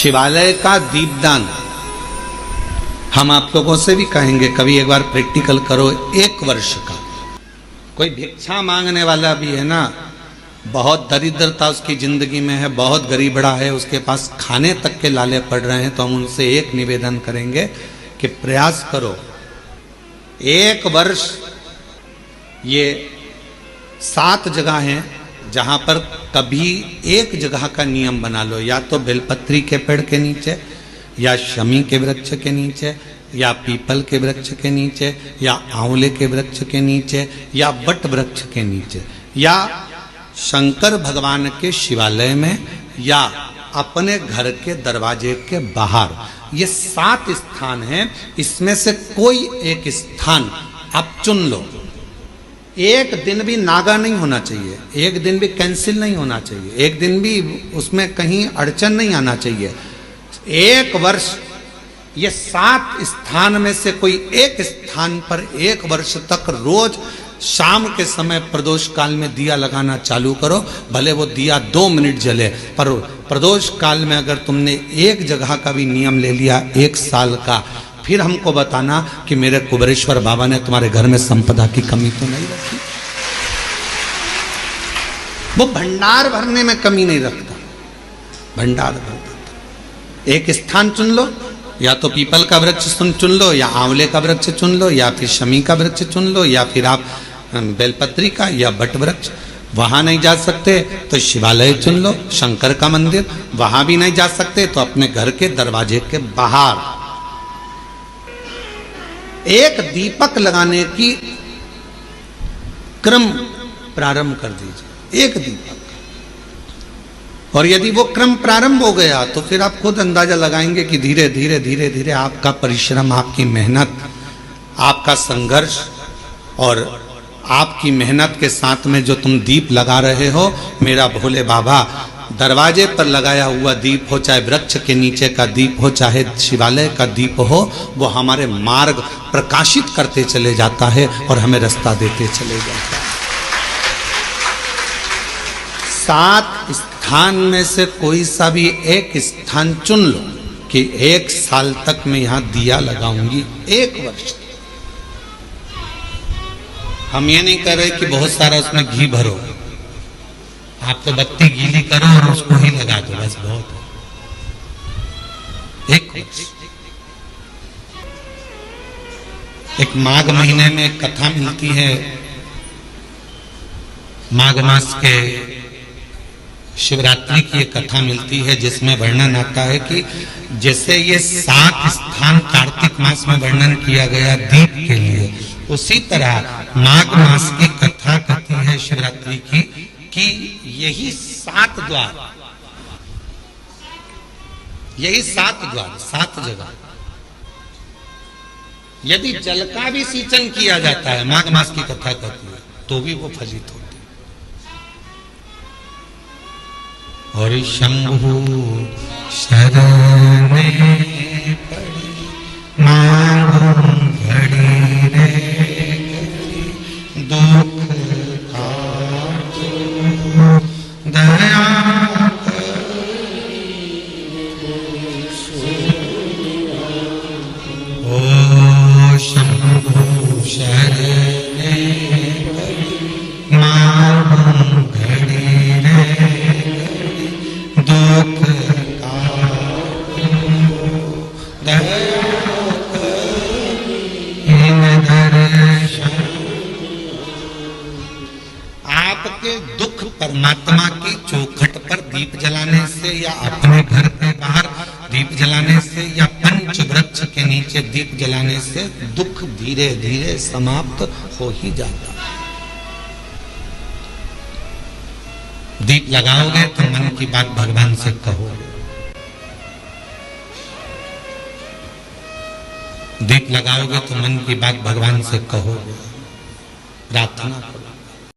शिवालय का दीपदान हम आप लोगों से भी कहेंगे, कभी एक बार प्रैक्टिकल करो। 1 वर्ष का कोई भिक्षा मांगने वाला भी है ना, बहुत दरिद्रता उसकी जिंदगी में है, बहुत गरीबड़ा है, उसके पास खाने तक के लाले पड़ रहे हैं, तो हम उनसे एक निवेदन करेंगे कि प्रयास करो 1 वर्ष। ये 7 जगह हैं जहां पर कभी एक जगह का नियम बना लो, या तो बेलपत्री के पेड़ के नीचे, या शमी के वृक्ष के नीचे, या पीपल के वृक्ष के नीचे, या आंवले के वृक्ष के नीचे, या बट वृक्ष के नीचे, या शंकर भगवान के शिवालय में, या अपने घर के दरवाजे के बाहर। ये 7 स्थान हैं, इसमें से कोई एक स्थान आप चुन लो। एक दिन भी नागा नहीं होना चाहिए, एक दिन भी कैंसिल नहीं होना चाहिए, एक दिन भी उसमें कहीं अड़चन नहीं आना चाहिए। 1 वर्ष ये 7 स्थान में से कोई एक स्थान पर 1 वर्ष तक रोज शाम के समय प्रदोष काल में दिया लगाना चालू करो। भले वो दिया 2 मिनट जले, पर प्रदोष काल में अगर तुमने एक जगह का भी नियम ले लिया 1 साल का, फिर हमको बताना कि मेरे कुबेरेश्वर बाबा ने तुम्हारे घर में संपदा की कमी तो नहीं रखी। वो भंडार भरने में कमी नहीं रखता, भंडार भरता। एक स्थान चुन लो, या तो पीपल का वृक्ष चुन लो, या आंवले का वृक्ष चुन लो, या फिर शमी का वृक्ष चुन लो, या फिर आप बेलपत्री का या बट वृक्ष। वहां नहीं जा सकते तो शिवालय चुन लो, शंकर का मंदिर। वहां भी नहीं जा सकते तो अपने घर के दरवाजे के बाहर एक दीपक लगाने की क्रम प्रारंभ कर दीजिए, एक दीपक। और यदि वो क्रम प्रारंभ हो गया तो फिर आप खुद अंदाजा लगाएंगे कि धीरे धीरे धीरे धीरे आपका परिश्रम, आपकी मेहनत, आपका संघर्ष और आपकी मेहनत के साथ में जो तुम दीप लगा रहे हो, मेरा भोले बाबा दरवाजे पर लगाया हुआ दीप हो, चाहे वृक्ष के नीचे का दीप हो, चाहे शिवालय का दीप हो, वो हमारे मार्ग प्रकाशित करते चले जाता है और हमें रास्ता देते चले जाता है। 7 स्थान में से कोई सा भी एक स्थान चुन लो कि 1 साल तक मैं यहां दिया लगाऊंगी, 1 वर्ष। हम ये नहीं कर रहे कि बहुत सारा उसमें घी भरो, आप तो बत्ती गीली करो और उसको ही लगा दो, बस बहुत है। 1 वर्ष। एक माघ महीने में एक कथा मिलती है, माघ मास के शिवरात्रि की एक कथा मिलती है, जिसमें वर्णन आता है कि जैसे ये 7 स्थान कार्तिक मास में वर्णन किया गया दीप के लिए, उसी तरह माघ मास की कथा कहती है शिवरात्रि की कि यही 7 द्वार, यही 7 द्वार, 7 जगह, यदि जल का भी सिंचन किया जाता है, माघ मास की कथा कहती है, तो भी वो फलित होती है। और शंभु शरण पड़ी मांगो घड़ी रे दुख दया ओ शंभु शरण मांगो घड़ी रे दुख आपके दुख परमात्मा की चौखट पर दीप जलाने से, या अपने घर के बाहर दीप जलाने से, या पंच वृक्ष के नीचे दीप जलाने से दुख धीरे धीरे समाप्त हो ही जाता है। दीप लगाओगे तो मन की बात भगवान से कहो, दीप लगाओगे तो मन की बात भगवान से कहो, प्रार्थना करो।